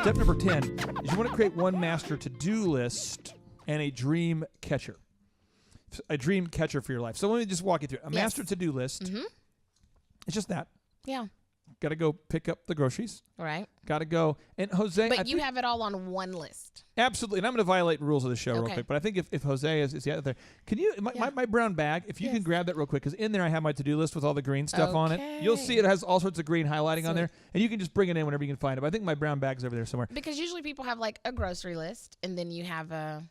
Step number 10 is you want to create one master to-do list and a dream catcher. A dream catcher for your life. So let me just walk you through it. A master to-do list. Mm-hmm. It's just that. Yeah. Got to go pick up the groceries. Right. Got to go. And Jose. But you have it all on one list. Absolutely. And I'm going to violate rules of the show real quick. But I think if Jose is out there, can you, my brown bag, if you can grab that real quick, because in there I have my to-do list with all the green stuff on it. You'll see it has all sorts of green highlighting on there. And you can just bring it in whenever you can find it. But I think my brown bag's over there somewhere. Because usually people have like a grocery list, and then you have a,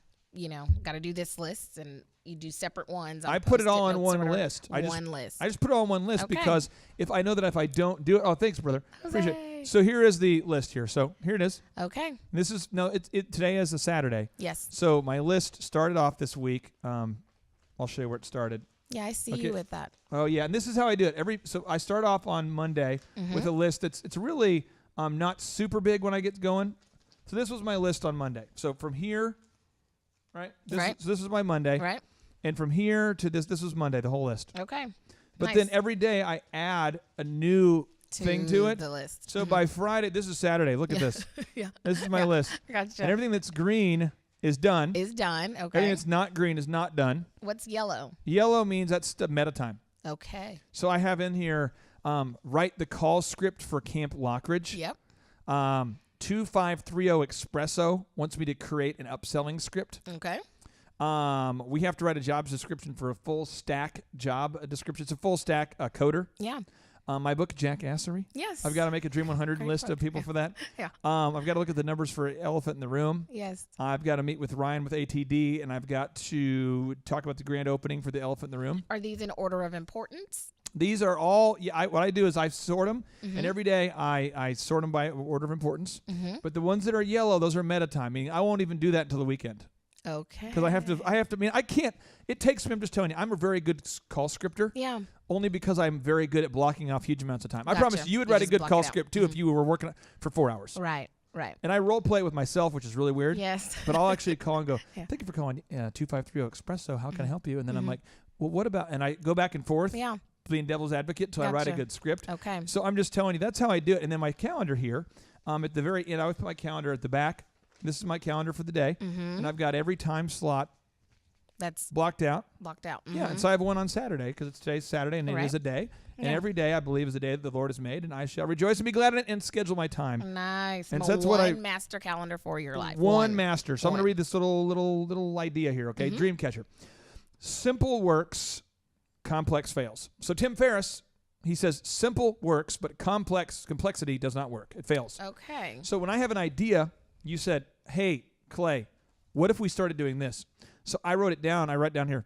got to do this list, and you do separate ones. I put it all on one list. I just put it all on one list because if I know that if I don't do it, oh, thanks, brother. Jose. Appreciate it. So here is the list here. So here it is. Okay. This is today is a Saturday. Yes. So my list started off this week. I'll show you where it started. Yeah, I see you with that. Oh yeah, and this is how I do it. So I start off on Monday with a list it's really not super big when I get going. So this was my list on Monday. So from here, right? So this is my Monday. Right. And from here to this was Monday, the whole list. Okay. But then every day I add a new thing to it. The list. So by Friday, this is Saturday. Look at this. Yeah. This is my list. Gotcha. And everything that's green is done. Is done. Okay. Everything that's not green is not done. What's yellow? Yellow means that's the meta time. Okay. So I have in here write the call script for Camp Lockridge. Yep. 2530 Espresso wants me to create an upselling script. Okay. We have to write a job description for a full stack job description. It's a full stack coder. Yeah. My book, Jackassery. Yes. I've got to make a Dream 100 list of people for that. Yeah. I've got to look at the numbers for Elephant in the Room. Yes. I've got to meet with Ryan with ATD, and I've got to talk about the grand opening for the Elephant in the Room. Are these in order of importance? These are all, what I do is I sort them, and every day I sort them by order of importance. But the ones that are yellow, those are meta time, meaning I won't even do that until the weekend. Okay. Because I have to, I can't, it takes me, I'm just telling you, I'm a very good call scripter. Yeah. Only because I'm very good at blocking off huge amounts of time. Gotcha. I promise you would write a good call script too if you were working for 4 hours. Right. Right. And I role play with myself, which is really weird. Yes. But I'll actually call and go, thank you for calling 2530 Espresso. How can I help you? And then I'm like, well, what about, and I go back and forth. Yeah. Being devil's advocate until I write a good script. Okay. So I'm just telling you, that's how I do it. And then my calendar here, at the very end, I always put my calendar at the back. This is my calendar for the day. And I've got every time slot that's blocked out. Yeah, and so I have one on Saturday because today's Saturday and it is a day. And every day I believe is a day that the Lord has made, and I shall rejoice and be glad in it and schedule my time. Nice. And so that's one master calendar for your life. One master. So I'm going to read this little idea here, okay? Dream catcher. Simple works, complex fails. So Tim Ferriss, he says simple works, but complexity does not work. It fails. Okay. So when I have an idea, you said, hey, Clay, what if we started doing this? So I wrote it down. I write down here.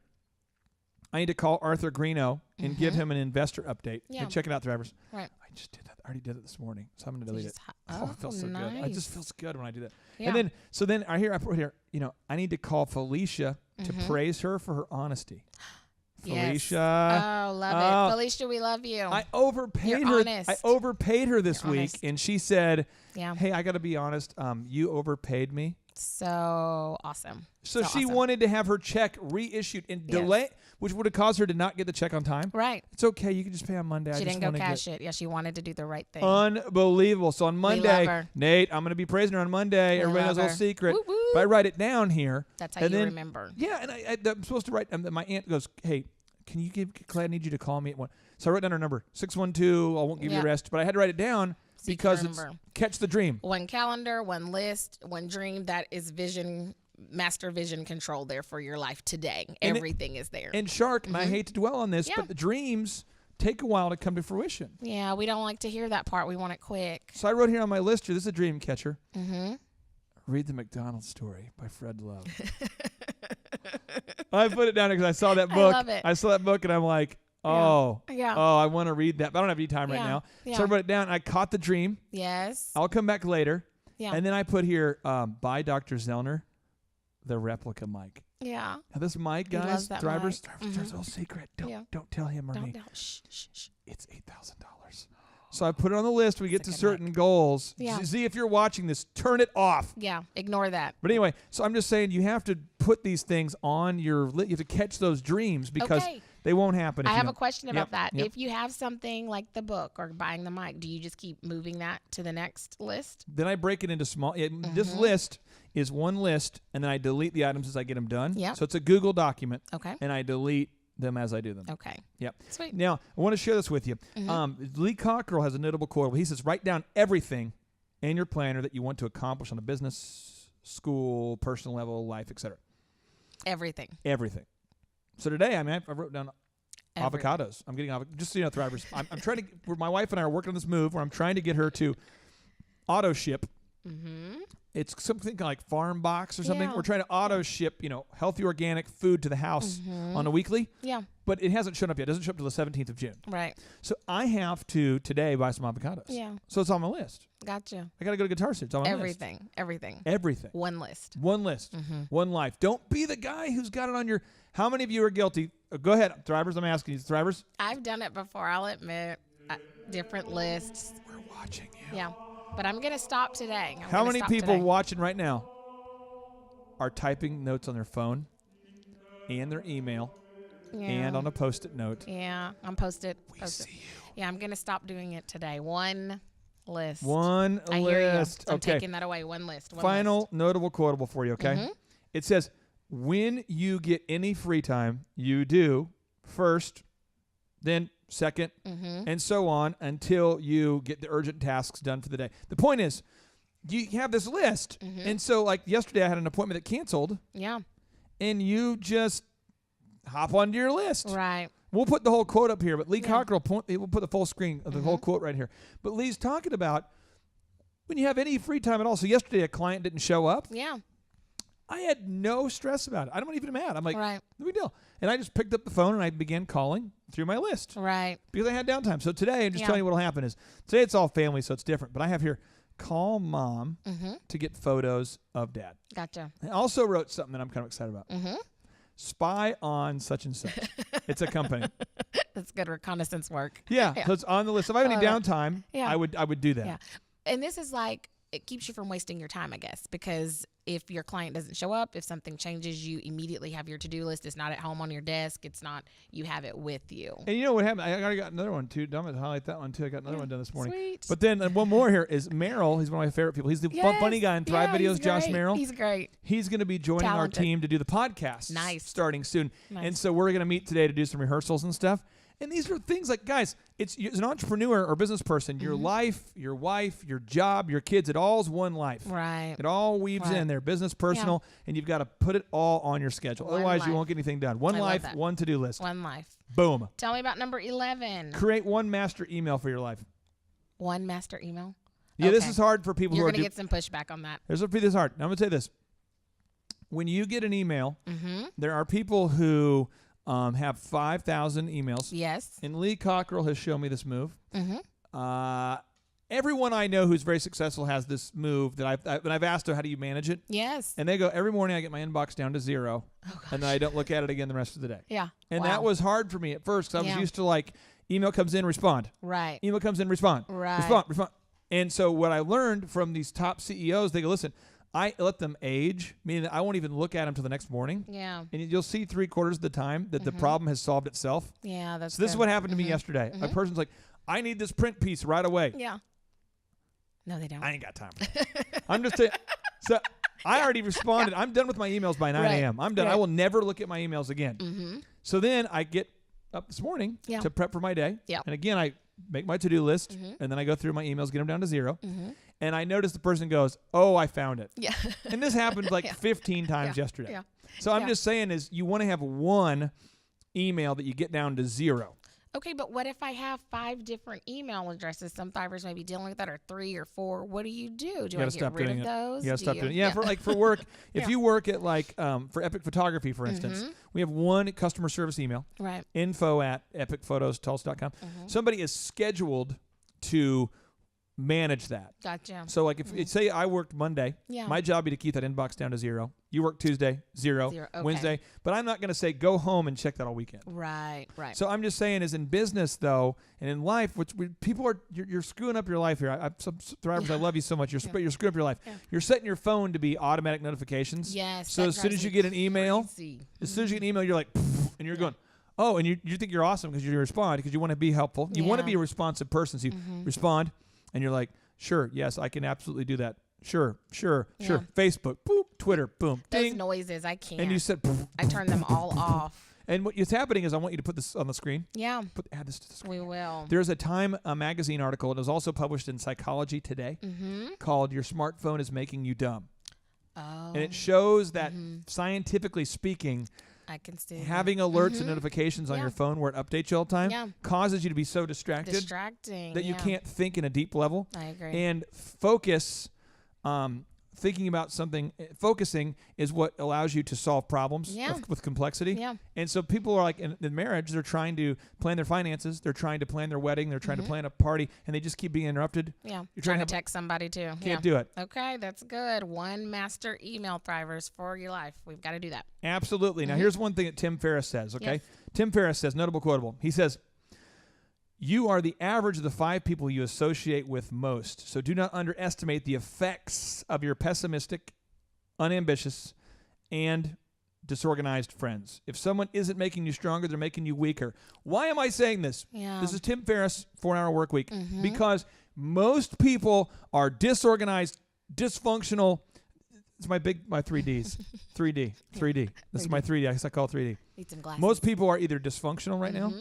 I need to call Arthur Greeno and give him an investor update. Yeah. Hey, check it out, drivers. Right. I just did that. I already did it this morning, so I'm going to delete it. It feels so nice. good. It just feels good when I do that. Yeah. And then I put here, I need to call Felicia to praise her for her honesty. Felicia. Oh, love it. Felicia, we love you. I overpaid her. Honest. I overpaid her this week, honest. and she said, hey, I got to be honest. You overpaid me. So awesome. So she wanted to have her check reissued and delay, which would have caused her to not get the check on time. Right. It's okay. You can just pay on Monday. She didn't go cash it. Yeah, she wanted to do the right thing. Unbelievable. So on Monday, Nate, I'm going to be praising her on Monday. Everybody knows a little secret. Woo-woo. But I write it down here. That's how you remember. Yeah, and I'm supposed to write. My aunt goes, hey, can you give Clay? I need you to call me at 1. So I wrote down her number, 612. I won't give you the rest, but I had to write it down. Because it's catch the dream. One calendar, one list, one dream. That is master vision control there for your life today. And everything is there. And Shark, and I hate to dwell on this, but the dreams take a while to come to fruition. Yeah, we don't like to hear that part. We want it quick. So I wrote here on my list here, this is a dream catcher. Read the McDonald's Story by Fred Love. I put it down because I saw that book. I love it. I saw that book and I'm like, oh, I want to read that, but I don't have any time right now. So I wrote it down. And I caught the dream. Yes. I'll come back later. Yeah. And then I put here, by Dr. Zoellner, the replica mic. Yeah. Now this mic, guys, drivers, there's a little secret. Don't tell him or me. Shh. It's $8,000. So I put it on the list. We get to certain goals. Yeah. See, if you're watching this, turn it off. Yeah, ignore that. But anyway, so I'm just saying you have to put these things on you have to catch those dreams because They won't happen. I have a question about that. Yep. If you have something like the book or buying the mic, do you just keep moving that to the next list? Then I break it into small. This list is one list, and then I delete the items as I get them done. Yep. So it's a Google document. Okay. And I delete them as I do them. Okay. Yep. Sweet. Now, I want to share this with you. Lee Cockrell has a notable quote. He says, write down everything in your planner that you want to accomplish on a business, school, personal level, life, etc. Everything. So today, I wrote down avocados. I'm getting just so you know, Thrivers. I'm trying to. My wife and I are working on this move where I'm trying to get her to auto ship. It's something like Farm Box or something. Yeah. We're trying to auto ship, healthy organic food to the house on a weekly. Yeah. But it hasn't shown up yet. It doesn't show up till the 17th of June. Right. So I have to today buy some avocados. Yeah. So it's on my list. Gotcha. I got to go to Guitar City. It's on my list. Everything. One list. One life. Don't be the guy who's got it on your. How many of you are guilty? Go ahead, Thrivers. I'm asking you, Thrivers. I've done it before. I'll admit. Different lists. We're watching you. Yeah. But I'm going to stop today. How many people watching right now are typing notes on their phone and their email and on a Post-it note? Yeah, on Post-it. We see you. Yeah, I'm going to stop doing it today. One list. I hear you. So I'm taking that away. One list. Final notable quotable for you, okay? It says, when you get any free time, you do first, then second, and so on until you get the urgent tasks done for the day. The point is, you have this list. And so, like yesterday, I had an appointment that canceled. Yeah. And you just hop onto your list. Right. We'll put the whole quote up here, but Lee Cockrell, we'll put the full screen of the whole quote right here. But Lee's talking about when you have any free time at all. So yesterday, a client didn't show up. Yeah. I had no stress about it. I'm not even mad. I'm like, right. No big deal. And I just picked up the phone and I began calling through my list. Right. Because I had downtime. So today, I'm just telling you what will happen is, today it's all family, so it's different. But I have here, call mom to get photos of dad. Gotcha. I also wrote something that I'm kind of excited about. Spy on such and such. It's a company. That's good reconnaissance work. Yeah. So it's on the list. If I have any downtime, I would do that. Yeah. And this is like, it keeps you from wasting your time, I guess, because if your client doesn't show up, if something changes, you immediately have your to-do list. It's not at home on your desk. It's not, you have it with you. And you know what happened? I already got another one too. I'm going to highlight that one too. I got another one done this morning. Sweet. But then one more here is Merrill. He's one of my favorite people. He's the funny guy in Thrive Videos, Josh Merrill. He's great. He's going to be joining our team to do the podcast. Nice. Starting soon. Nice. And so we're going to meet today to do some rehearsals and stuff. And these are things like, guys, it's as an entrepreneur or business person, your life, your wife, your job, your kids, it all is one life. Right. It all weaves in there, business, personal, and you've got to put it all on your schedule. Otherwise, you won't get anything done. One life, one to-do list. One life. Boom. Tell me about number 11. Create one master email for your life. One master email? Yeah, this is hard for people who are... You're going to get some pushback on that. This is hard. Now, I'm going to say this. When you get an email, there are people who... have 5,000 emails. Yes. And Lee Cockrell has shown me this move. Everyone I know who's very successful has this move that I've asked her, how do you manage it? Yes. And they go, every morning I get my inbox down to 0. And then I don't look at it again the rest of the day. Yeah. And that was hard for me at first because I was used to like, email comes in, respond. Right. Email comes in, respond. Right. Respond. And so what I learned from these top CEOs, they go, listen, I let them age, meaning that I won't even look at them until the next morning. Yeah. And you'll see 3/4 of the time that the problem has solved itself. Yeah, that's So this is what happened to me yesterday. A person's like, I need this print piece right away. Yeah. No, they don't. I ain't got time for that. I'm just saying. So I already responded. I'm done with my emails by 9 a.m. I'm done. I will never look at my emails again. So then I get up this morning to prep for my day. Yeah. And again, I make my to-do list, and then I go through my emails, get them down to 0. And I notice the person goes, oh, I found it. Yeah. And this happened like 15 times yesterday. Yeah. So I'm just saying is you want to have one email that you get down to 0. Okay, but what if I have 5 different email addresses? Some Thrivers may be dealing with that, or 3 or 4. What do you do? Do I get rid of those? You got to stop doing it. Yeah, for work. If you work at like for Epic Photography, for instance, we have one customer service email. Right. info@epicphotostulsa.com. Somebody is scheduled to manage that. Gotcha. So like if say I worked Monday, my job would be to keep that inbox down to 0. You work Tuesday, 0. Okay. Wednesday, but I'm not going to say go home and check that all weekend. Right. So I'm just saying is in business though, and in life, people are, you're screwing up your life here. Some Thrivers, I love you so much. You're screwing up your life. Yeah. You're setting your phone to be automatic notifications. Yes. So as soon as you get an email, you're like, and you're going, Oh, and you think you're awesome because you respond because you want to be helpful. You want to be a responsive person. So you respond, and you're like, sure, yes, I can absolutely do that. Sure. Facebook, boop, Twitter, boom. Those ding. noises, I can't. And you said, I turn them all off. And what's happening is I want you to put this on the screen. Yeah. Add this to the screen. We will. There's a Time magazine article. It was also published in Psychology Today called Your Smartphone is Making You Dumb. Oh. And it shows that scientifically speaking, I can see having alerts and notifications on your phone where it updates you all the time causes you to be so distracted that you can't think in a deep level. I agree. And focus, thinking about something, focusing is what allows you to solve problems with complexity. Yeah. And so people are like in marriage, they're trying to plan their finances, they're trying to plan their wedding, they're trying to plan a party, and they just keep being interrupted. Yeah. You're trying to text somebody too. Can't do it. Okay, that's good. One master email thrivers for your life. We've got to do that. Absolutely. Now here's one thing that Tim Ferriss says, okay? Yes. Tim Ferriss says, notable quotable. He says, you are the average of the 5 people you associate with most. So do not underestimate the effects of your pessimistic, unambitious, and disorganized friends. If someone isn't making you stronger, they're making you weaker. Why am I saying this? Yeah. This is Tim Ferriss, 4-Hour Work Week. Because most people are disorganized, dysfunctional. It's my 3Ds. 3D. This is my 3D. I guess I call it 3D. Need some glasses. Most people are either dysfunctional right now.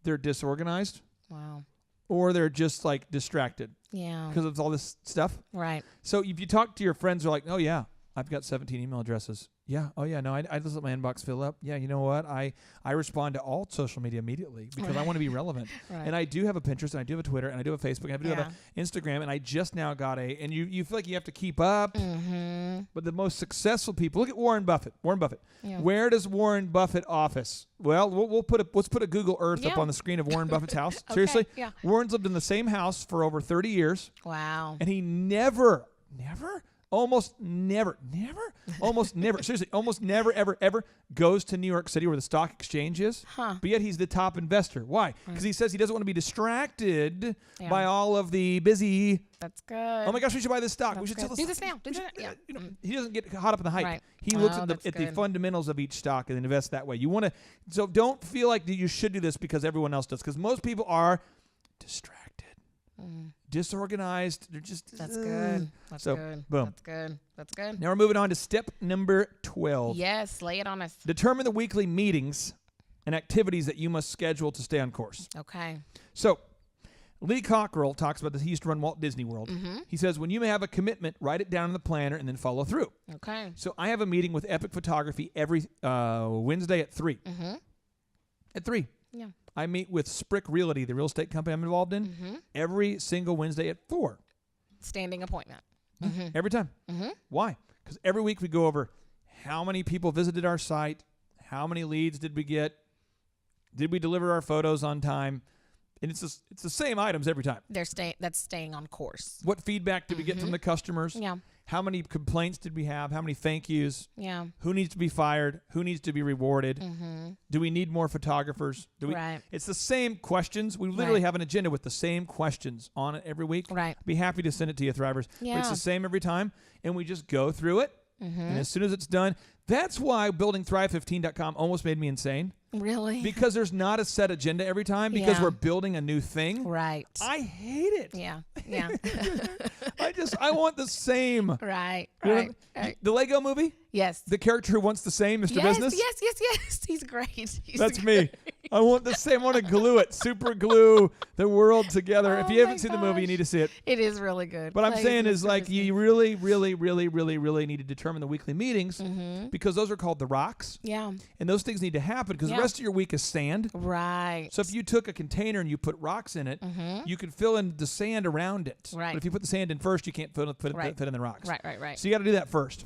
They're disorganized. Wow. Or they're just like distracted. Yeah. Because of all this stuff. Right. So if you talk to your friends, they're like, oh, yeah, I've got 17 email addresses. Yeah. Oh, yeah. No, I just let my inbox fill up. Yeah. You know what? I respond to all social media immediately because I want to be relevant. And I do have a Pinterest, and I do have a Twitter, and I do have a Facebook, and I do have an Instagram, and I just now got and you feel like you have to keep up. But the most successful people, look at Warren Buffett. Yeah. Where does Warren Buffett office? Well, let's put a Google Earth up on the screen of Warren Buffett's house. Okay. Seriously? Yeah. Warren's lived in the same house for over 30 years. Wow. And he almost never, seriously, almost never, ever goes to New York City where the stock exchange is. But yet he's the top investor. Why? Because he says he doesn't want to be distracted by all of the busy. That's good. Oh my gosh, we should buy this stock. We should do this now. He doesn't get caught up in the hype. Right. He looks at the fundamentals of each stock and invest that way. So don't feel like you should do this because everyone else does. Because most people are distracted. Disorganized. They're just That's good. Boom. That's good. Now we're moving on to step number 12. Yes, lay it on us. Determine the weekly meetings and activities that you must schedule to stay on course. Okay. So Lee Cockrell talks about this. He used to run Walt Disney World. He says when you may have a commitment, write it down in the planner and then follow through. Okay. So I have a meeting with Epic Photography every Wednesday at 3. At 3. Yeah. I meet with Sprick Realty, the real estate company I'm involved in, every single Wednesday at 4. Standing appointment. Every time. Why? Because every week we go over how many people visited our site, how many leads did we get, did we deliver our photos on time, and it's the same items every time. That's staying on course. What feedback did we get from the customers? Yeah. How many complaints did we have? How many thank yous? Yeah. Who needs to be fired? Who needs to be rewarded? Do we need more photographers? Right. It's the same questions. We literally have an agenda with the same questions on it every week. Right. Be happy to send it to you, Thrivers. Yeah. But it's the same every time, and we just go through it. And as soon as it's done, that's why building Thrive15.com almost made me insane. Really? Because there's not a set agenda every time because we're building a new thing. Right. I hate it. Yeah. I want the same. Right. The Lego movie? Yes. The character who wants the same, Mr. Business? Yes. He's great. That's me. I want the same. I want to glue it. Super glue the world together. If you haven't seen the movie, you need to see it. It is really good. What I'm saying is like you really, really, really, really, really need to determine the weekly meetings because those are called the rocks. Yeah. And those things need to happen because the rest of your week is sand. Right. So if you took a container and you put rocks in it, you could fill in the sand around it. Right. But if you put the sand in first, you can't fit in the rocks. Right. So you got to do that first.